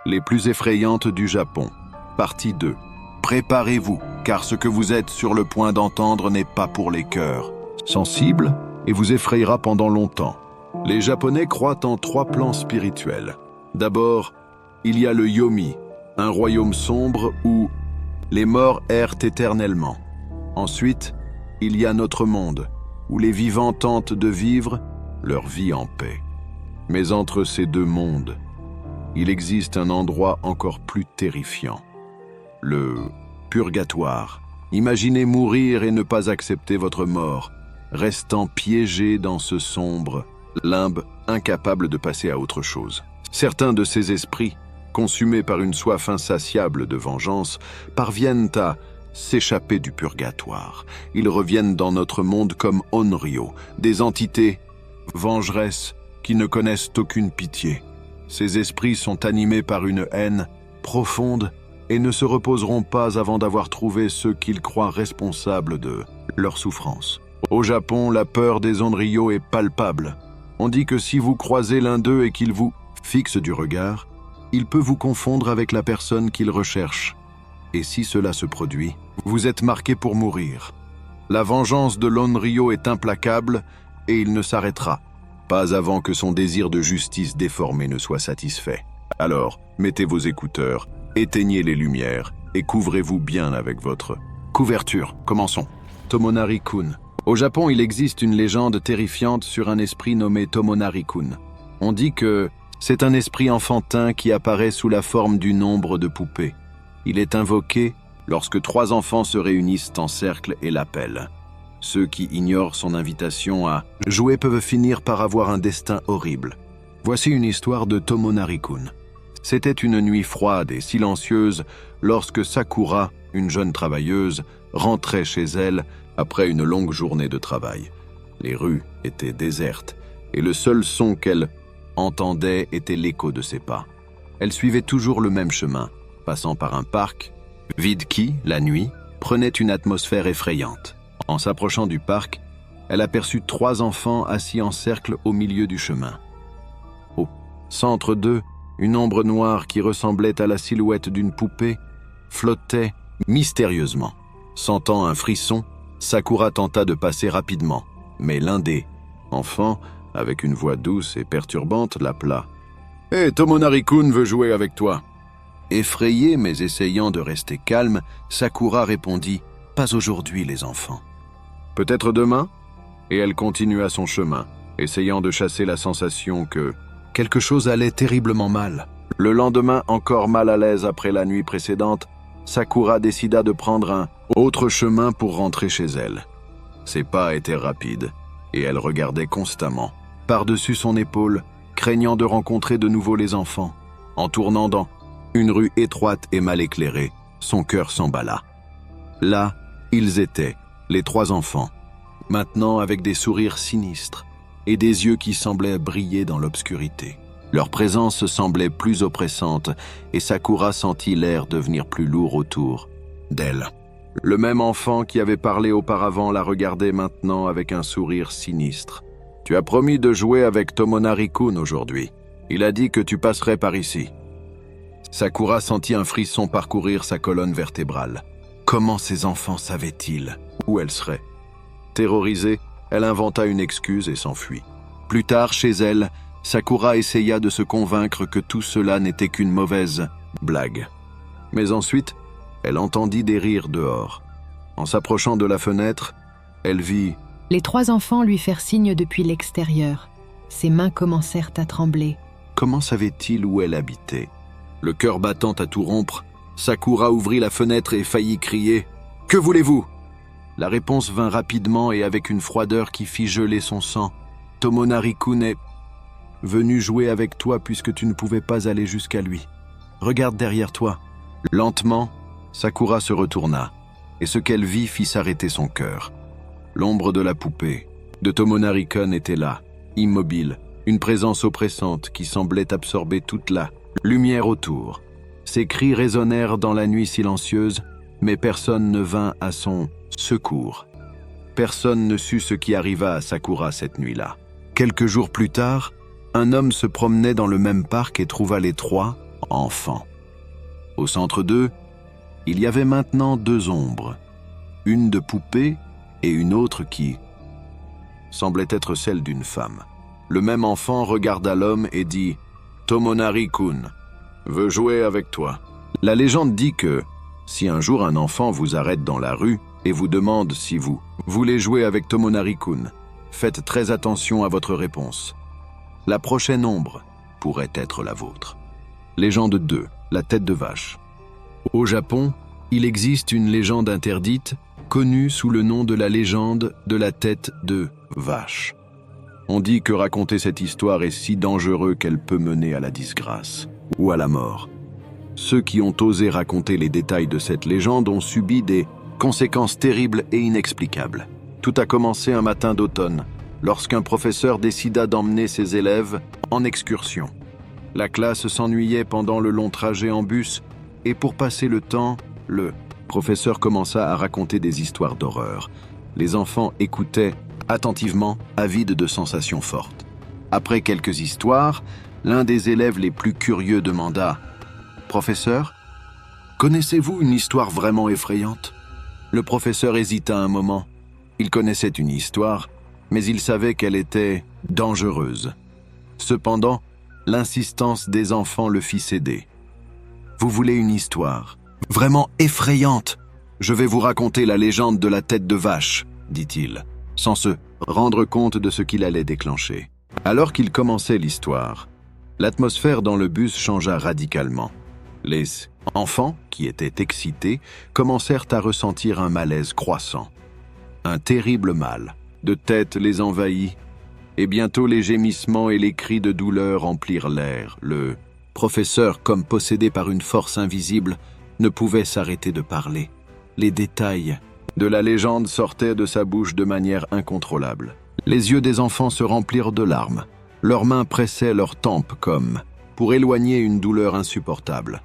les plus effrayantes du Japon. Partie 2. Préparez-vous, car ce que vous êtes sur le point d'entendre n'est pas pour les cœurs sensibles et vous effrayera pendant longtemps. Les Japonais croient en 3 plans spirituels. D'abord, il y a le Yomi, un royaume sombre où les morts errent éternellement. Ensuite, il y a notre monde, où les vivants tentent de vivre leur vie en paix. Mais entre ces 2 mondes, il existe un endroit encore plus terrifiant. Le purgatoire. Imaginez mourir et ne pas accepter votre mort, restant piégé dans ce sombre limbe, incapable de passer à autre chose. Certains de ces esprits, consumés par une soif insatiable de vengeance, parviennent à s'échapper du purgatoire. Ils reviennent dans notre monde comme Onryo, des entités vengeresses qui ne connaissent aucune pitié. Ces esprits sont animés par une haine profonde et ne se reposeront pas avant d'avoir trouvé ceux qu'ils croient responsables de leur souffrance. Au Japon, la peur des Onryo est palpable. On dit que si vous croisez l'un d'eux et qu'il vous fixe du regard, il peut vous confondre avec la personne qu'il recherche. Et si cela se produit, vous êtes marqué pour mourir. La vengeance de l'Onryo est implacable et il ne s'arrêtera, pas avant que son désir de justice déformé ne soit satisfait. Alors, mettez vos écouteurs, éteignez les lumières et couvrez-vous bien avec votre couverture. Commençons. Tomonari-kun. Au Japon, il existe une légende terrifiante sur un esprit nommé Tomonari-kun. On dit que c'est un esprit enfantin qui apparaît sous la forme du nombre de poupées. Il est invoqué lorsque 3 enfants se réunissent en cercle et l'appellent. Ceux qui ignorent son invitation à jouer peuvent finir par avoir un destin horrible. Voici une histoire de Tomonari-kun. C'était une nuit froide et silencieuse lorsque Sakura, une jeune travailleuse, rentrait chez elle après une longue journée de travail. Les rues étaient désertes et le seul son qu'elle entendait était l'écho de ses pas. Elle suivait toujours le même chemin, passant par un parc, vide qui, la nuit, prenait une atmosphère effrayante. En s'approchant du parc, elle aperçut 3 enfants assis en cercle au milieu du chemin. Au centre d'eux, une ombre noire qui ressemblait à la silhouette d'une poupée flottait mystérieusement. Sentant un frisson, Sakura tenta de passer rapidement, mais l'un des enfants, avec une voix douce et perturbante, l'appela. « Hé, Tomonari-kun veut jouer avec toi !» Effrayée mais essayant de rester calme, Sakura répondit « Pas aujourd'hui, les enfants. »« Peut-être demain ?» Et elle continua son chemin, essayant de chasser la sensation que quelque chose allait terriblement mal. Le lendemain, encore mal à l'aise après la nuit précédente, Sakura décida de prendre un autre chemin pour rentrer chez elle. Ses pas étaient rapides, et elle regardait constamment, par-dessus son épaule, craignant de rencontrer de nouveau les enfants. En tournant dans une rue étroite et mal éclairée, son cœur s'emballa. Là, ils étaient, les 3 enfants, maintenant avec des sourires sinistres et des yeux qui semblaient briller dans l'obscurité. Leur présence semblait plus oppressante et Sakura sentit l'air devenir plus lourd autour d'elle. Le même enfant qui avait parlé auparavant la regardait maintenant avec un sourire sinistre. « Tu as promis de jouer avec Tomonari-kun aujourd'hui. Il a dit que tu passerais par ici. » Sakura sentit un frisson parcourir sa colonne vertébrale. Comment ces enfants savaient-ils où elle serait? Terrorisée, elle inventa une excuse et s'enfuit. Plus tard, chez elle, Sakura essaya de se convaincre que tout cela n'était qu'une mauvaise blague. Mais ensuite, elle entendit des rires dehors. En s'approchant de la fenêtre, elle vit les 3 enfants lui faire signe depuis l'extérieur. Ses mains commencèrent à trembler. Comment savait-il où elle habitait? Le cœur battant à tout rompre, Sakura ouvrit la fenêtre et faillit crier « Que voulez-vous » La réponse vint rapidement et avec une froideur qui fit geler son sang. « Tomonari-kun est venu jouer avec toi puisque tu ne pouvais pas aller jusqu'à lui. Regarde derrière toi. » Lentement, Sakura se retourna, et ce qu'elle vit fit s'arrêter son cœur. L'ombre de la poupée, de Tomonari-kun était là, immobile, une présence oppressante qui semblait absorber toute la lumière autour. Ses cris résonnèrent dans la nuit silencieuse, mais personne ne vint à son secours. Personne ne sut ce qui arriva à Sakura cette nuit-là. Quelques jours plus tard, un homme se promenait dans le même parc et trouva les 3 enfant. Au centre d'eux, il y avait maintenant 2 ombres, une de poupée et une autre qui semblait être celle d'une femme. Le même enfant regarda l'homme et dit « Tomonari-kun veut jouer avec toi ». La légende dit que si un jour un enfant vous arrête dans la rue et vous demande si vous voulez jouer avec Tomonari-kun, faites très attention à votre réponse. La prochaine ombre pourrait être la vôtre. Légende 2, la tête de vache. Au Japon, il existe une légende interdite connue sous le nom de la légende de la tête de vache. On dit que raconter cette histoire est si dangereux qu'elle peut mener à la disgrâce ou à la mort. Ceux qui ont osé raconter les détails de cette légende ont subi des conséquences terribles et inexplicables. Tout a commencé un matin d'automne, lorsqu'un professeur décida d'emmener ses élèves en excursion. La classe s'ennuyait pendant le long trajet en bus, et pour passer le temps, le professeur commença à raconter des histoires d'horreur. Les enfants écoutaient attentivement, avides de sensations fortes. Après quelques histoires, l'un des élèves les plus curieux demanda « Professeur, connaissez-vous une histoire vraiment effrayante ?» Le professeur hésita un moment. Il connaissait une histoire, mais il savait qu'elle était dangereuse. Cependant, l'insistance des enfants le fit céder. « Vous voulez une histoire vraiment effrayante ? Je vais vous raconter la légende de la tête de vache, dit-il, sans se rendre compte de ce qu'il allait déclencher. Alors qu'il commençait l'histoire, l'atmosphère dans le bus changea radicalement. Les enfants, qui étaient excités, commencèrent à ressentir un malaise croissant. Un terrible mal de tête les envahit, et bientôt les gémissements et les cris de douleur emplirent l'air. Le professeur, comme possédé par une force invisible, ne pouvait s'arrêter de parler. Les détails de la légende sortaient de sa bouche de manière incontrôlable. Les yeux des enfants se remplirent de larmes. Leurs mains pressaient leurs tempes comme pour éloigner une douleur insupportable.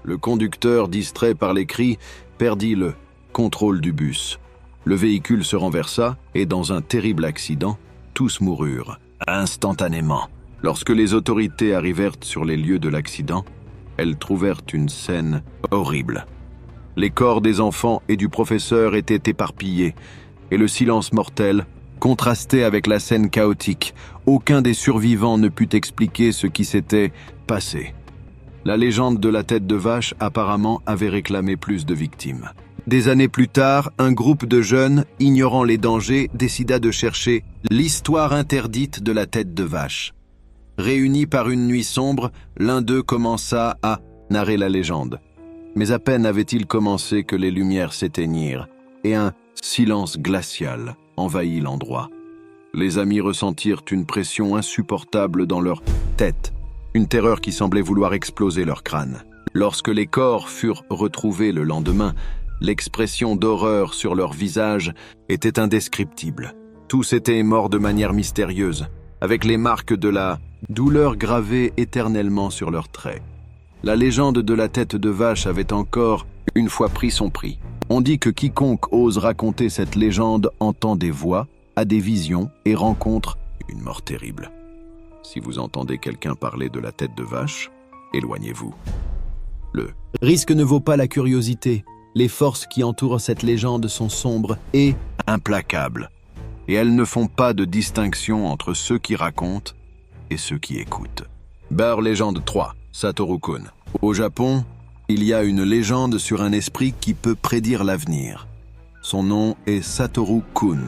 Le conducteur, distrait par les cris, perdit le contrôle du bus. Le véhicule se renversa et, dans un terrible accident, tous moururent, instantanément. Lorsque les autorités arrivèrent sur les lieux de l'accident, elles trouvèrent une scène horrible. Les corps des enfants et du professeur étaient éparpillés, et le silence mortel contrastait avec la scène chaotique. Aucun des survivants ne put expliquer ce qui s'était passé. La légende de la tête de vache apparemment avait réclamé plus de victimes. Des années plus tard, un groupe de jeunes, ignorant les dangers, décida de chercher l'histoire interdite de la tête de vache. Réunis par une nuit sombre, l'un d'eux commença à narrer la légende. Mais à peine avait-il commencé que les lumières s'éteignirent et un silence glacial envahit l'endroit. Les amis ressentirent une pression insupportable dans leur tête, une terreur qui semblait vouloir exploser leur crâne. Lorsque les corps furent retrouvés le lendemain, l'expression d'horreur sur leur visage était indescriptible. Tous étaient morts de manière mystérieuse, avec les marques de la douleur gravées éternellement sur leurs traits. La légende de la tête de vache avait encore une fois pris son prix. On dit que quiconque ose raconter cette légende entend des voix, a des visions et rencontre une mort terrible. Si vous entendez quelqu'un parler de la tête de vache, éloignez-vous. Le risque ne vaut pas la curiosité. Les forces qui entourent cette légende sont sombres et implacables. Et elles ne font pas de distinction entre ceux qui racontent et ceux qui écoutent. Bar Légende 3, Satoru-kun. Au Japon, il y a une légende sur un esprit qui peut prédire l'avenir. Son nom est Satoru-kun.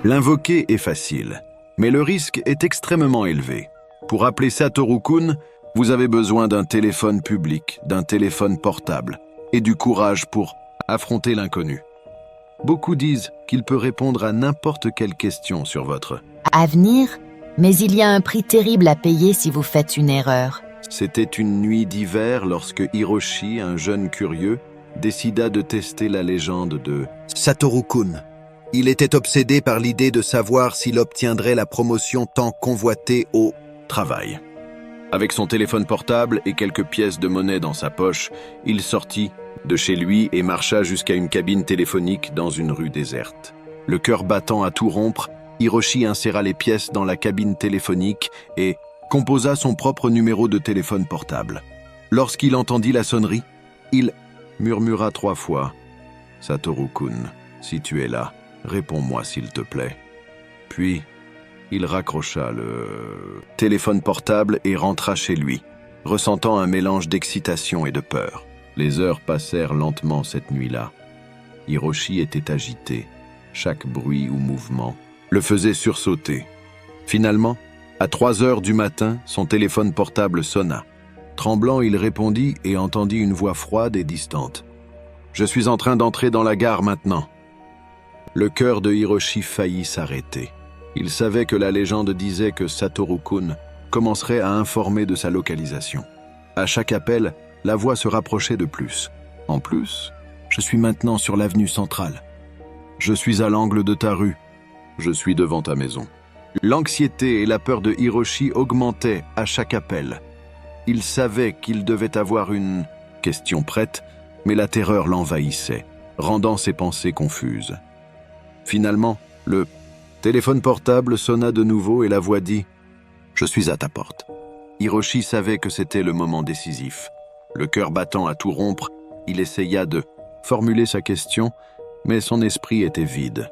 L'invoquer est facile, mais le risque est extrêmement élevé. Pour appeler Satoru-kun, vous avez besoin d'un téléphone public, d'un téléphone portable et du courage pour affronter l'inconnu. Beaucoup disent qu'il peut répondre à n'importe quelle question sur votre avenir, mais il y a un prix terrible à payer si vous faites une erreur. C'était une nuit d'hiver lorsque Hiroshi, un jeune curieux, décida de tester la légende de Satoru-kun. Il était obsédé par l'idée de savoir s'il obtiendrait la promotion tant convoitée au travail. Avec son téléphone portable et quelques pièces de monnaie dans sa poche, il sortit de chez lui et marcha jusqu'à une cabine téléphonique dans une rue déserte. Le cœur battant à tout rompre, Hiroshi inséra les pièces dans la cabine téléphonique et composa son propre numéro de téléphone portable. Lorsqu'il entendit la sonnerie, il murmura 3 fois. « Satoru-kun, si tu es là, réponds-moi s'il te plaît. » Puis, il raccrocha le téléphone portable et rentra chez lui, ressentant un mélange d'excitation et de peur. Les heures passèrent lentement cette nuit-là. Hiroshi était agité. Chaque bruit ou mouvement le faisait sursauter. Finalement, à 3 heures du matin, son téléphone portable sonna. Tremblant, il répondit et entendit une voix froide et distante. « Je suis en train d'entrer dans la gare maintenant. » Le cœur de Hiroshi faillit s'arrêter. Il savait que la légende disait que Satoru-kun commencerait à informer de sa localisation. À chaque appel, la voix se rapprochait de plus. En plus, je suis maintenant sur l'avenue centrale. Je suis à l'angle de ta rue. Je suis devant ta maison. L'anxiété et la peur de Hiroshi augmentaient à chaque appel. Il savait qu'il devait avoir une question prête, mais la terreur l'envahissait, rendant ses pensées confuses. Finalement, le téléphone portable sonna de nouveau et la voix dit « Je suis à ta porte ». Hiroshi savait que c'était le moment décisif. Le cœur battant à tout rompre, il essaya de formuler sa question, mais son esprit était vide.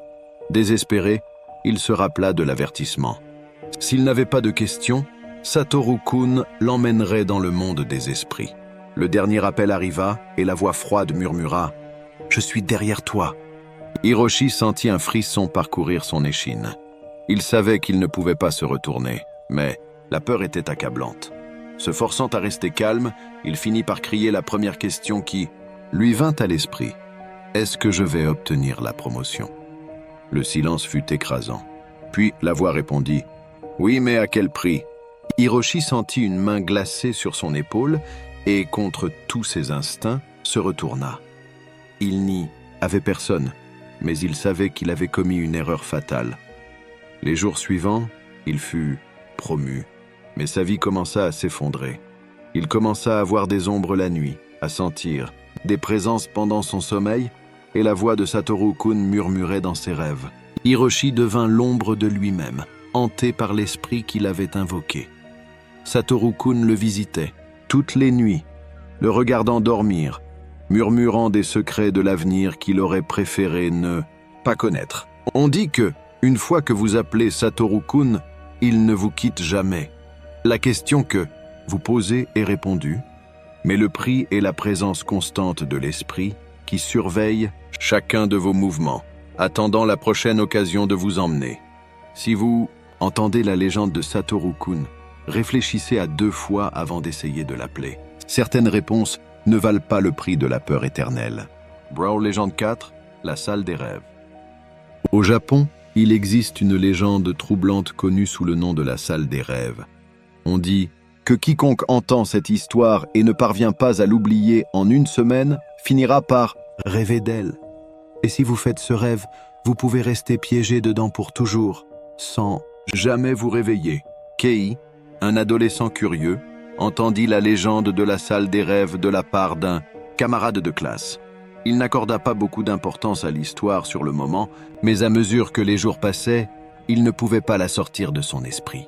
Désespéré, il se rappela de l'avertissement. S'il n'avait pas de question, Satoru-kun l'emmènerait dans le monde des esprits. Le dernier appel arriva et la voix froide murmura « Je suis derrière toi ». Hiroshi sentit un frisson parcourir son échine. Il savait qu'il ne pouvait pas se retourner, mais la peur était accablante. Se forçant à rester calme, il finit par crier la première question qui lui vint à l'esprit. « Est-ce que je vais obtenir la promotion ?» Le silence fut écrasant. Puis la voix répondit « Oui, mais à quel prix ?» Hiroshi sentit une main glacée sur son épaule et, contre tous ses instincts, se retourna. Il n'y avait personne, mais il savait qu'il avait commis une erreur fatale. Les jours suivants, il fut promu, mais sa vie commença à s'effondrer. Il commença à voir des ombres la nuit, à sentir des présences pendant son sommeil, et la voix de Satoru-kun murmurait dans ses rêves. Hiroshi devint l'ombre de lui-même, hanté par l'esprit qu'il avait invoqué. Satoru-kun le visitait, toutes les nuits, le regardant dormir, murmurant des secrets de l'avenir qu'il aurait préféré ne pas connaître. On dit que, une fois que vous appelez Satoru-kun, il ne vous quitte jamais. La question que vous posez est répondue, mais le prix est la présence constante de l'esprit qui surveille chacun de vos mouvements, attendant la prochaine occasion de vous emmener. Si vous entendez la légende de Satoru-kun, réfléchissez à 2 fois avant d'essayer de l'appeler. Certaines réponses ne valent pas le prix de la peur éternelle. Brawl Legend 4, la salle des rêves. Au Japon, il existe une légende troublante connue sous le nom de la salle des rêves. On dit que quiconque entend cette histoire et ne parvient pas à l'oublier en 1 semaine finira par rêver d'elle. Et si vous faites ce rêve, vous pouvez rester piégé dedans pour toujours, sans jamais vous réveiller. Kei, un adolescent curieux, entendit la légende de la salle des rêves de la part d'un camarade de classe. Il n'accorda pas beaucoup d'importance à l'histoire sur le moment, mais à mesure que les jours passaient, il ne pouvait pas la sortir de son esprit.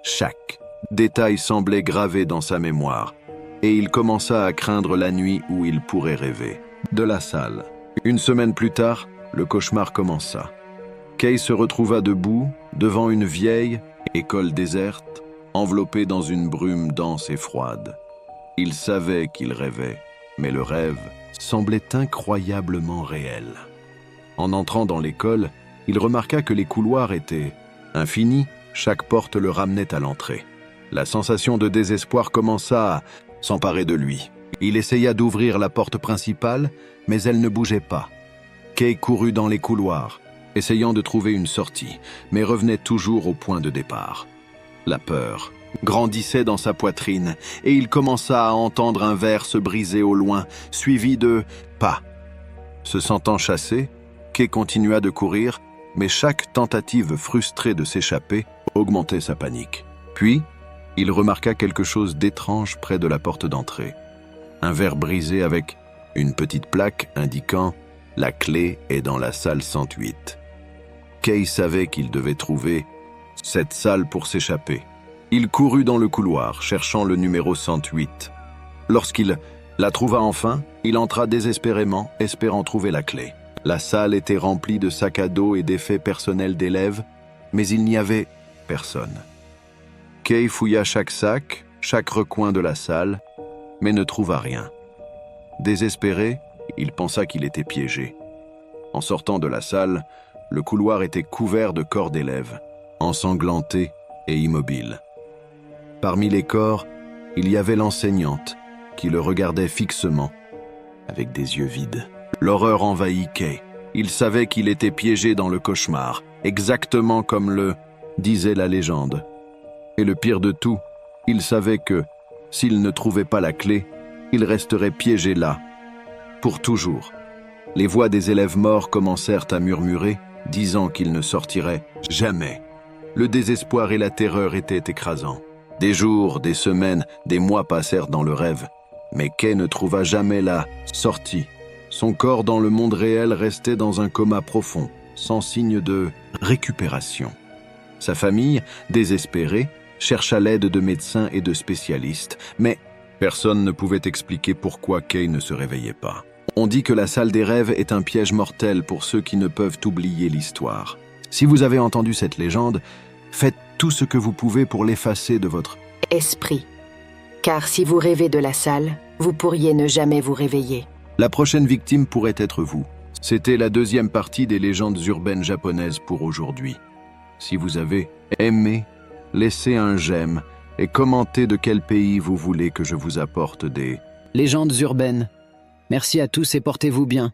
Chaque détail semblait gravé dans sa mémoire, et il commença à craindre la nuit où il pourrait rêver. De la salle. 1 semaine plus tard, le cauchemar commença. Kei se retrouva debout, devant une vieille école déserte, enveloppée dans une brume dense et froide. Il savait qu'il rêvait, mais le rêve semblait incroyablement réel. En entrant dans l'école, il remarqua que les couloirs étaient infinis, chaque porte le ramenait à l'entrée. La sensation de désespoir commença à s'emparer de lui. Il essaya d'ouvrir la porte principale, mais elle ne bougeait pas. Kei courut dans les couloirs, essayant de trouver une sortie, mais revenait toujours au point de départ. La peur grandissait dans sa poitrine, et il commença à entendre un verre se briser au loin, suivi de pas. Se sentant chassé, Kei continua de courir, mais chaque tentative frustrée de s'échapper augmentait sa panique. Puis, il remarqua quelque chose d'étrange près de la porte d'entrée. Un verre brisé avec une petite plaque indiquant « La clé est dans la salle 108 ». Kei savait qu'il devait trouver cette salle pour s'échapper. Il courut dans le couloir, cherchant le numéro 108. Lorsqu'il la trouva enfin, il entra désespérément, espérant trouver la clé. La salle était remplie de sacs à dos et d'effets personnels d'élèves, mais il n'y avait personne. Kay fouilla chaque sac, chaque recoin de la salle, mais ne trouva rien. Désespéré, il pensa qu'il était piégé. En sortant de la salle, le couloir était couvert de corps d'élèves, ensanglantés et immobiles. Parmi les corps, il y avait l'enseignante, qui le regardait fixement, avec des yeux vides. L'horreur envahit Kay. Il savait qu'il était piégé dans le cauchemar, exactement comme le disait la légende. Et le pire de tout, il savait que, s'il ne trouvait pas la clé, il resterait piégé là, pour toujours. Les voix des élèves morts commencèrent à murmurer, disant qu'ils ne sortiraient jamais. Le désespoir et la terreur étaient écrasants. Des jours, des semaines, des mois passèrent dans le rêve, mais Kay ne trouva jamais la sortie. Son corps dans le monde réel restait dans un coma profond, sans signe de récupération. Sa famille, désespérée, chercha l'aide de médecins et de spécialistes, mais personne ne pouvait expliquer pourquoi Kay ne se réveillait pas. On dit que la salle des rêves est un piège mortel pour ceux qui ne peuvent oublier l'histoire. Si vous avez entendu cette légende, faites tout ce que vous pouvez pour l'effacer de votre esprit. Car si vous rêvez de la salle, vous pourriez ne jamais vous réveiller. La prochaine victime pourrait être vous. C'était la deuxième partie des légendes urbaines japonaises pour aujourd'hui. Si vous avez aimé, laissez un j'aime et commentez de quel pays vous voulez que je vous apporte des Légendes urbaines. Merci à tous et portez-vous bien.